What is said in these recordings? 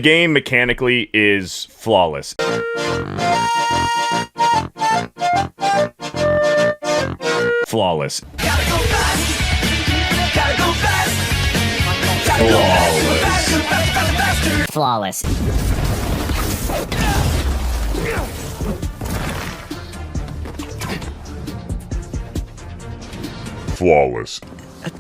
The game mechanically is flawless. Flawless. Gotta go fast. Gotta go fast. Flawless. Flawless.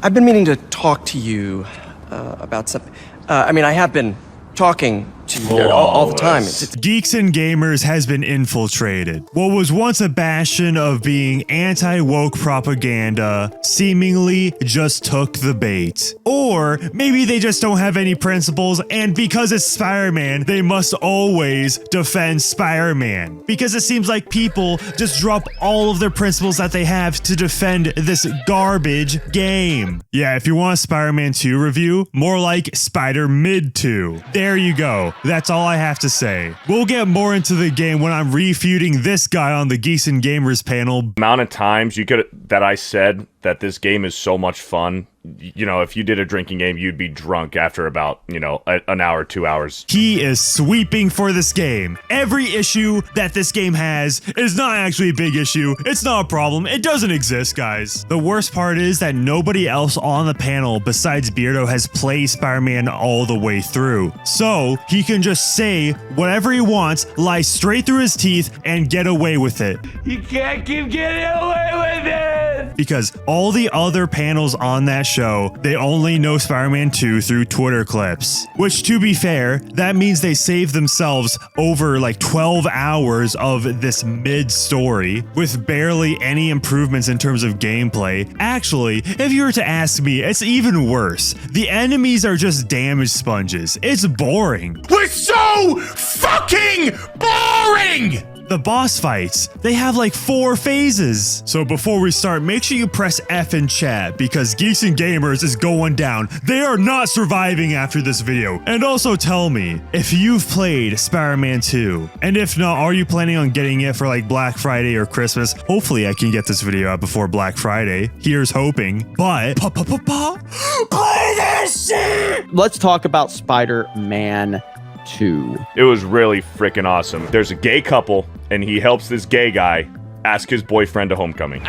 I've been meaning to talk to you about something. I mean, I have been talking to you all the time. Geeks and Gamers has been infiltrated. What was once a bastion of being anti-woke propaganda seemingly just took the bait. Or maybe they just don't have any principles, and because it's Spider-Man, they must always defend Spider-Man. Because it seems like people just drop all of their principles that they have to defend this garbage game. Yeah, if you want a Spider-Man 2 review, more like Spider-Mid 2. There you go. That's all I have to say. We'll get more into the game when I'm refuting this guy on the Geeks and Gamers panel. Amount of times that I said that this game is so much fun. You know, if you did a drinking game, you'd be drunk after about, an hour, 2 hours. He is sweeping for this game. Every issue that this game has is not actually a big issue. It's not a problem. It doesn't exist, guys. The worst part is that nobody else on the panel besides Beardo has played Spider-Man all the way through. So he can just say whatever he wants, lie straight through his teeth, and get away with it. You can't keep getting away with it. Because all the other panels on that show, they only know Spider-Man 2 through Twitter clips. Which, to be fair, that means they saved themselves over like 12 hours of this mid-story with barely any improvements in terms of gameplay. Actually, if you were to ask me, it's even worse. The enemies are just damage sponges. It's boring. We're so fucking boring! The boss fights, they have like 4 phases. So before we start, make sure you press F in chat because Geeks and Gamers is going down. They are not surviving after this video. And also tell me if you've played Spider-Man 2. And if not, are you planning on getting it for like Black Friday or Christmas? Hopefully I can get this video out before Black Friday. Here's hoping. But play this shit! Let's talk about Spider-Man 2. It was really freaking awesome. There's a gay couple, and he helps this gay guy ask his boyfriend to homecoming.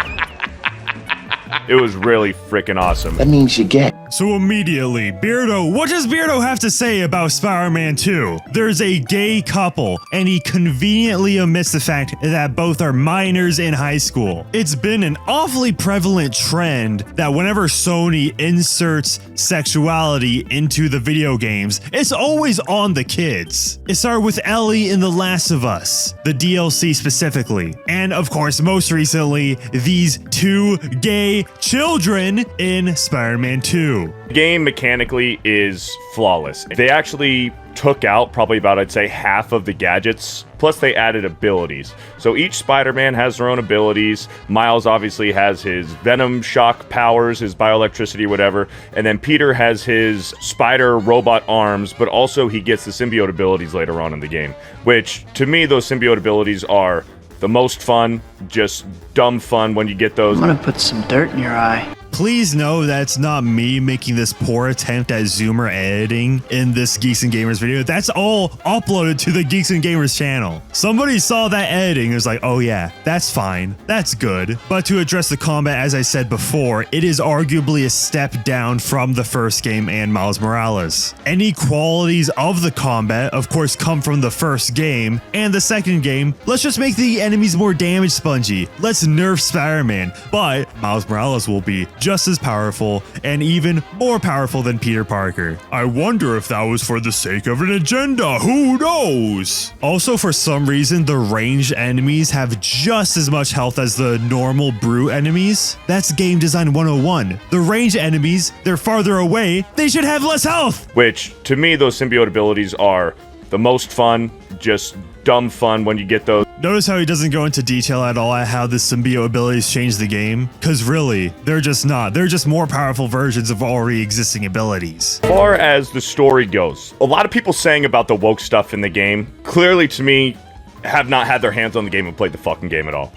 It was really freaking awesome. That means you get. So immediately, Beardo, what does Beardo have to say about Spider-Man 2? There's a gay couple, and he conveniently omits the fact that both are minors in high school. It's been an awfully prevalent trend that whenever Sony inserts sexuality into the video games, it's always on the kids. It started with Ellie in The Last of Us, the DLC specifically, and of course, most recently, these 2 gay children in Spider-Man 2. The game mechanically is flawless. They actually took out probably about, I'd say, half of the gadgets, plus they added abilities. So each Spider-Man has their own abilities. Miles obviously has his Venom shock powers, his bioelectricity, whatever, and then Peter has his spider robot arms, but also he gets the symbiote abilities later on in the game, which to me, those symbiote abilities are the most fun, just dumb fun when you get those. I'm gonna put some dirt in your eye. Please know that's not me making this poor attempt at zoomer editing in this Geeks and Gamers video. That's all uploaded to the Geeks and Gamers channel. Somebody saw that editing and was like, oh yeah, that's fine. That's good. But to address the combat, as I said before, it is arguably a step down from the first game and Miles Morales. Any qualities of the combat, of course, come from the first game and the second game. Let's just make the enemies more damage spongy. Let's nerf Spider-Man. But Miles Morales will be just as powerful and even more powerful than Peter Parker. I wonder if that was for the sake of an agenda. Who knows? Also, for some reason, the ranged enemies have just as much health as the normal brute enemies. That's game design 101. The ranged enemies, they're farther away. They should have less health. Which, to me, those symbiote abilities are the most fun, just dumb fun when you get those. Notice how he doesn't go into detail at all at how the symbiote abilities change the game? Because really, they're just not. They're just more powerful versions of already existing abilities. As far as the story goes, a lot of people saying about the woke stuff in the game. Clearly, to me, have not had their hands on the game and played the fucking game at all.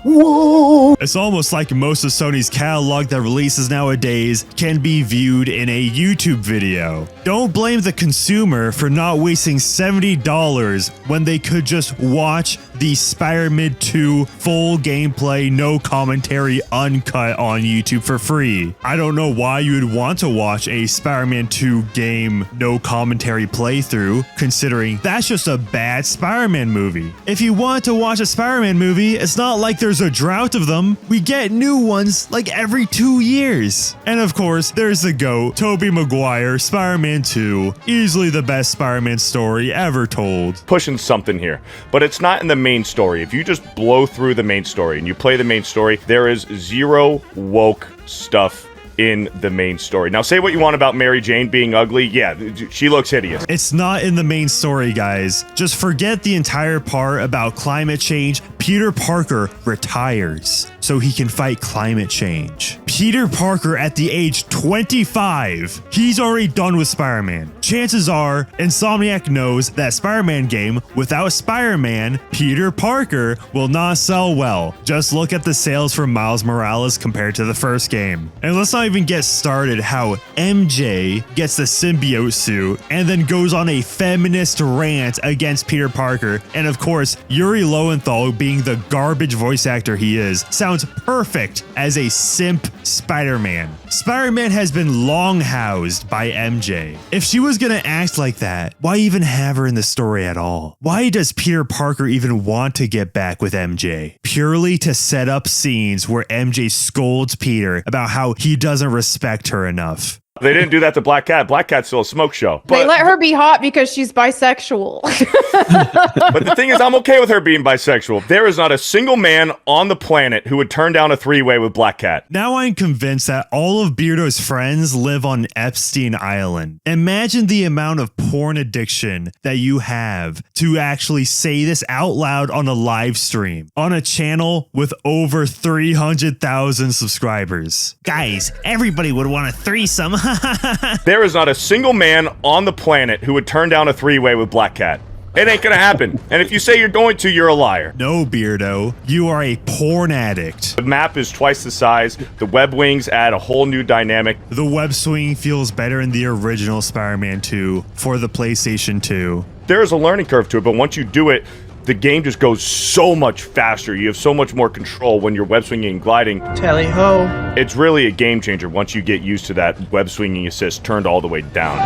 It's almost like most of Sony's catalog that releases nowadays can be viewed in a YouTube video. Don't blame the consumer for not wasting $70 when they could just watch the Spider-Man 2 full gameplay, no commentary, uncut on YouTube for free. I don't know why you would want to watch a Spider-Man 2 game, no commentary playthrough, considering that's just a bad Spider-Man movie. If you want to watch a Spider-Man movie, it's not like there's a drought of them. We get new ones like every 2 years. And of course, there's the GOAT, Tobey Maguire, Spider-Man 2, easily the best Spider-Man story ever told. Pushing something here, but it's not in the main story. If you just blow through the main story and you play the main story, there is zero woke stuff in the main story. Now, say what you want about Mary Jane being ugly. Yeah, she looks hideous. It's not in the main story, guys. Just forget the entire part about climate change. Peter Parker retires so he can fight climate change. Peter Parker at the age 25, he's already done with Spider-Man. Chances are, Insomniac knows that Spider-Man game, without Spider-Man, Peter Parker will not sell well. Just look at the sales for Miles Morales compared to the first game. And let's not even get started how MJ gets the symbiote suit and then goes on a feminist rant against Peter Parker. And of course, Yuri Lowenthal, being the garbage voice actor he is, sounds perfect as a simp Spider-Man. Spider-Man has been long housed by MJ. If she was gonna act like that, why even have her in the story at all? Why does Peter Parker even want to get back with MJ? Purely to set up scenes where MJ scolds Peter about how he doesn't respect her enough. They didn't do that to Black Cat. Black Cat's still a smoke show. They let her be hot because she's bisexual. But the thing is, I'm okay with her being bisexual. There is not a single man on the planet who would turn down a three-way with Black Cat. Now I'm convinced that all of Beardo's friends live on Epstein Island. Imagine the amount of porn addiction that you have to actually say this out loud on a live stream on a channel with over 300,000 subscribers. Guys, everybody would want a threesome. There is not a single man on the planet who would turn down a three-way with Black Cat. It ain't gonna happen. And if you say you're going to, you're a liar. No, Beardo, you are a porn addict. The map is twice the size. The Webwings add a whole new dynamic. The web swinging feels better in the original Spider-Man 2 for the PlayStation 2. There is a learning curve to it, but once you do it, the game just goes so much faster. You have so much more control when you're web swinging and gliding. Tally ho. It's really a game changer once you get used to that web swinging assist turned all the way down.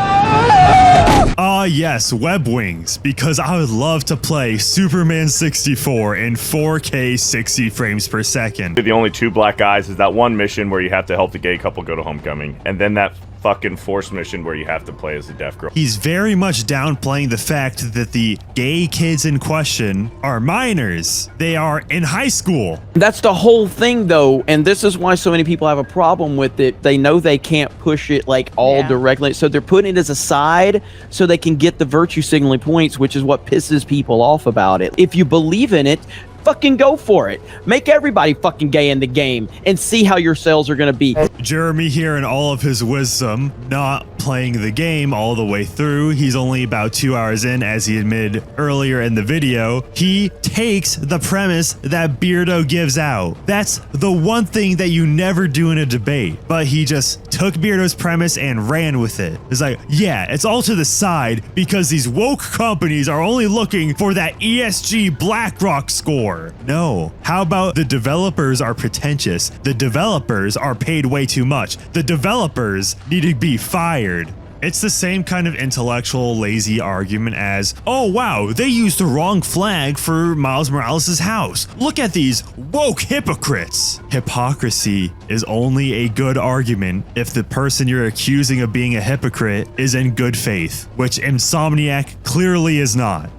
Yes, Webwings, because I would love to play Superman 64 in 4K 60 frames per second. The only two black guys is that one mission where you have to help the gay couple go to homecoming, and then that fucking force mission where you have to play as the deaf girl. He's very much downplaying the fact that the gay kids in question are minors. They are in high school. That's the whole thing, though, and this is why so many people have a problem with it. They know they can't push it like all directly, so they're putting it as a side so they can get the virtue signaling points, which is what pisses people off about it. If you believe in it, fucking go for it. Make everybody fucking gay in the game and see how your sales are gonna be. Jeremy here in all of his wisdom, not playing the game all the way through. He's only about 2 hours in, as he admitted earlier in the video. He takes the premise that Beardo gives out. That's the one thing that you never do in a debate. But he just took Beardo's premise and ran with it. It's like, yeah, it's all to the side because these woke companies are only looking for that ESG BlackRock score. No. How about the developers are pretentious? The developers are paid way too much. The developers need to be fired. It's the same kind of intellectual lazy argument as, oh wow, they used the wrong flag for Miles Morales' house. Look at these woke hypocrites. Hypocrisy is only a good argument if the person you're accusing of being a hypocrite is in good faith, which Insomniac clearly is not.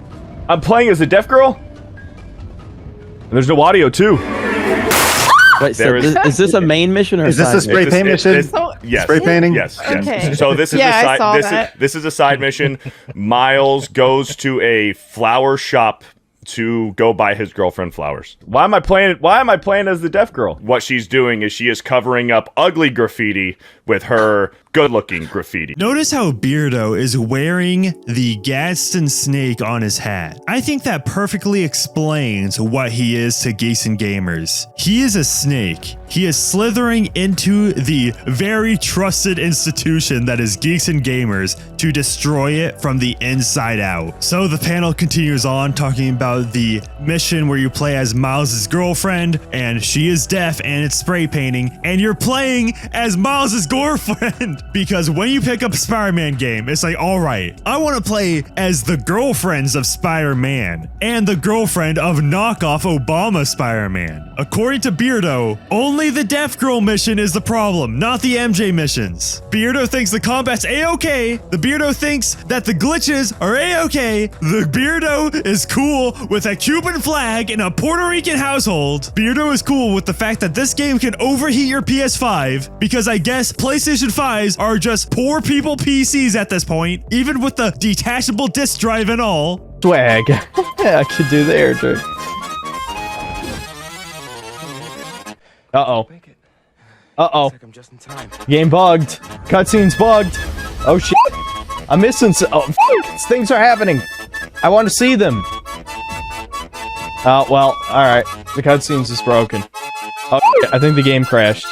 I'm playing as a deaf girl? And there's no audio, too. Wait, so is this a main mission or is this a spray paint mission? Yes. Spray painting? Yes. Okay. So this is this is a side mission. Miles goes to a flower shop to go buy his girlfriend flowers. Why am I playing as the deaf girl? What she's doing is she is covering up ugly graffiti with her good-looking graffiti. Notice how Beardo is wearing the Gaston Snake on his hat. I think that perfectly explains what he is to Geeks and Gamers. He is a snake. He is slithering into the very trusted institution that is Geeks and Gamers to destroy it from the inside out. So the panel continues on talking about the mission where you play as Miles's girlfriend, and she is deaf and it's spray painting, and you're playing as Miles's girlfriend. Because when you pick up a Spider-Man game, it's like, all right, I want to play as the girlfriends of Spider-Man and the girlfriend of knockoff Obama Spider-Man. According to Beardo, only the deaf girl mission is the problem, not the MJ missions. Beardo thinks the combat's a-okay. The Beardo thinks that the glitches are a-okay. The Beardo is cool with a Cuban flag in a Puerto Rican household. Beardo is cool with the fact that this game can overheat your PS5 because I guess PlayStation 5s are just poor people PCs at this point, even with the detachable disk drive and all. Swag. Yeah, I could do there, dude. Uh-oh. Uh-oh. I'm just in time. Game bugged. Cutscene's bugged. Oh, shit. I'm missing things are happening. I want to see them. Oh, well, alright. The cutscene's just broken. Oh, shit. I think the game crashed.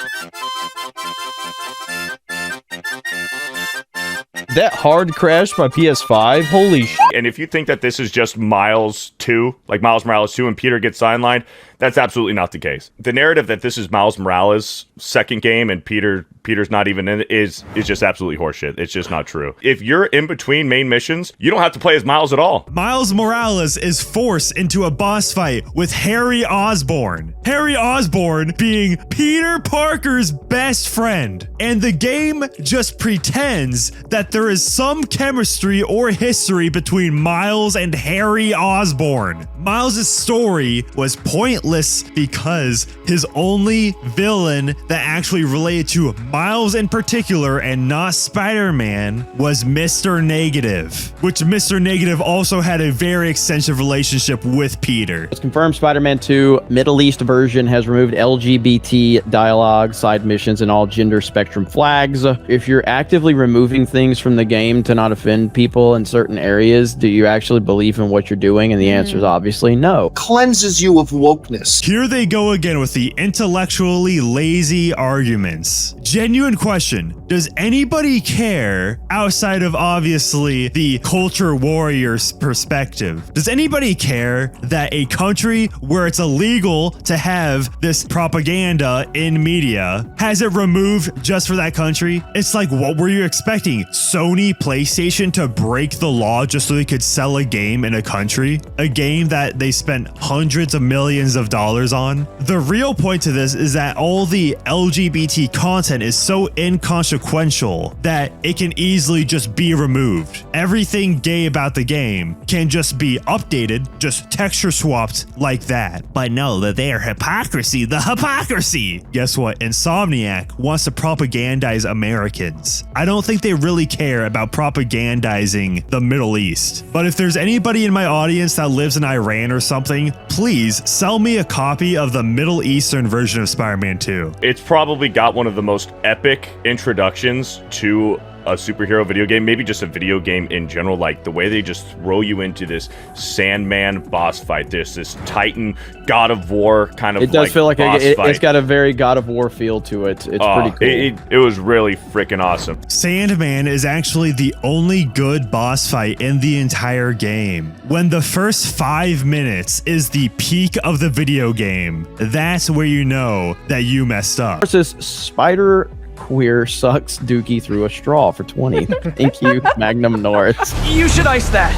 That hard crashed my PS5? Holy shit. And if you think that this is just Miles 2, like Miles Morales 2 and Peter gets sidelined, that's absolutely not the case. The narrative that this is Miles Morales' second game and Peter's not even in it is just absolutely horseshit. It's just not true. If you're in between main missions, you don't have to play as Miles at all. Miles Morales is forced into a boss fight with Harry Osborn. Harry Osborn being Peter Parker's best friend. And the game just pretends that there is some chemistry or history between Miles and Harry Osborn. Miles' story was pointless because his only villain that actually related to Miles in particular and not Spider-Man was Mr. Negative, which Mr. Negative also had a very extensive relationship with Peter. It's confirmed Spider-Man 2 Middle East version has removed LGBT dialogue, side missions, and all gender spectrum flags. If you're actively removing things from the game to not offend people in certain areas, do you actually believe in what you're doing? And the answer is obviously no. Cleanses you of wokeness. Here they go again with the intellectually lazy arguments. Genuine question. Does anybody care outside of obviously the culture warrior's perspective? Does anybody care that a country where it's illegal to have this propaganda in media has it removed just for that country? It's like, what were you expecting? Sony PlayStation to break the law just so they could sell a game in a country? A game that they spent hundreds of millions of dollars on? The real point to this is that all the LGBT content is so inconsequential that it can easily just be removed. Everything gay about the game can just be updated, just texture swapped like that. But no, that they are hypocrisy, the hypocrisy! Guess what? Insomniac wants to propagandize Americans. I don't think they really care about propagandizing the Middle East. But if there's anybody in my audience that lives in Iran or something, please sell me a copy of the Middle Eastern version of Spider-Man 2. It's probably got one of the most epic introductions to a superhero video game, maybe just a video game in general, like the way they just throw you into this Sandman boss fight, this Titan God of War kind of it does feel like it's got a very God of War feel to it. It's pretty cool. It was really freaking awesome. Sandman is actually the only good boss fight in the entire game. When the first 5 minutes is the peak of the video game, that's where you know that you messed up. Versus Spider Queer sucks Dookie through a straw for 20. Thank you, Magnum Norris. You should ice that.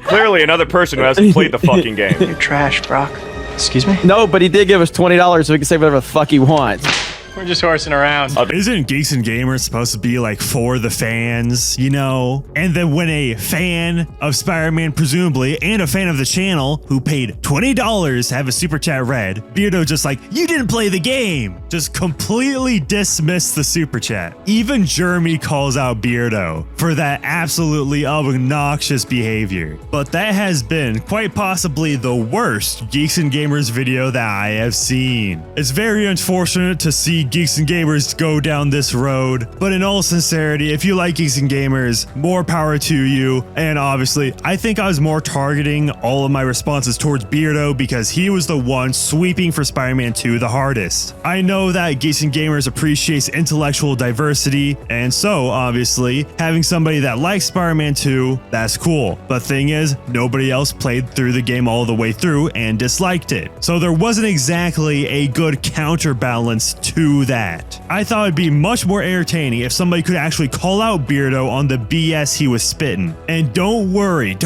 Clearly another person who hasn't played the fucking game. You're trash, Brock. Excuse me? No, but he did give us $20 so we can say whatever the fuck he wants. We're just horsing around. Isn't Geeks and Gamers supposed to be like for the fans, you know? And then when a fan of Spider-Man, presumably, and a fan of the channel who paid $20 to have a super chat read, Beardo just like, you didn't play the game. Just completely dismissed the super chat. Even Jeremy calls out Beardo for that absolutely obnoxious behavior. But that has been quite possibly the worst Geeks and Gamers video that I have seen. It's very unfortunate to see Geeks and Gamers go down this road, but in all sincerity, if you like Geeks and Gamers, more power to you. And obviously, I think I was more targeting all of my responses towards Beardo because he was the one sweeping for Spider-Man 2 the hardest. I know that Geeks and Gamers appreciates intellectual diversity, and so obviously, having somebody that likes Spider-Man 2, that's cool. But thing is, nobody else played through the game all the way through and disliked it. So there wasn't exactly a good counterbalance to that. I thought it'd be much more entertaining if somebody could actually call out Beardo on the BS he was spitting. And don't worry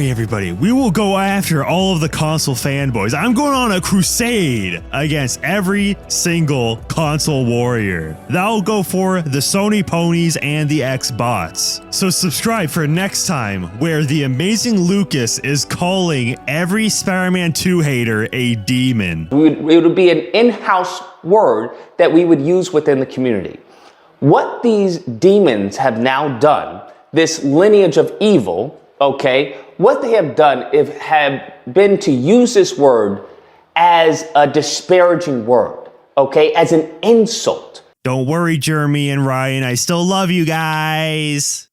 everybody, we will go after all of the console fanboys. I'm going on a crusade against every single console warrior. That'll go for the Sony ponies and the Xbots. So subscribe for next time where the amazing Lucas is calling every Spider-Man 2 hater a demon. It would be an in-house word that we would use within the community. What these demons have now done, this lineage of evil, okay, what they have done have been to use this word as a disparaging word, okay, as an insult. Don't worry, Jeremy and Ryan, I still love you guys.